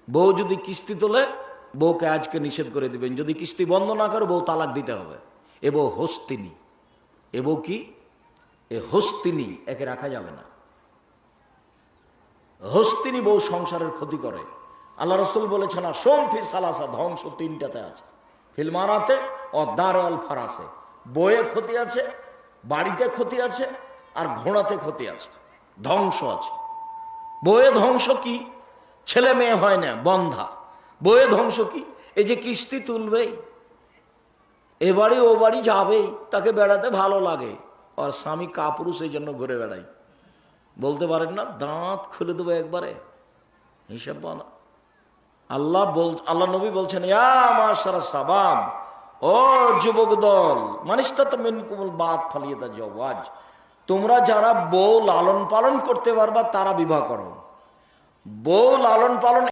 বউ যদি কিস্তি তোলে বউকে আজকে নিষেধ করে দিবেন, যদি কিস্তি বন্ধ না করে বউ তালাক দিতে হবে। এ বউ হস্তিনী, এ বউ কি? এ হস্তিনী, একে রাখা যাবে না। হস্তিনী বউ সংসারের ক্ষতি করে। আল্লাহ রসুল বলেছেন সোম ফি সালাসা, ধ্বংস তিনটাতে আছে। ফিলমারাতে ও দারে অল ফারাসে, বইয়ে ক্ষতি আছে, বাড়িতে ক্ষতি আছে, আর ঘোড়াতে ক্ষতি আছে, ধ্বংস আছে। বইয়ে ধ্বংস কি? ছেলে মেয়ে হয় না, বন্ধা। বইয়ে ধ্বংস কি? এই যে কিস্তি তুলবেই, এ বাড়ি ও বাড়ি যাবেই, তাকে বেড়াতে ভালো লাগে, আর স্বামী কাপুরুষ এই জন্য ঘুরে বেড়াই। বলতে পারেন না দাঁত খুলে দেবো একবারে, হিসাব বলা। আল্লাহ নবী বলছেন ইয়া মাশারা সাবাব, ও যুবক দল, মানিস্তা তো মিনকুমুল বাত ফালিয়াতা জাওয়াজ, তোমরা যারা বউ লালন পালন করতে পারবা তারা বিবাহ করো। বউ লালন পালন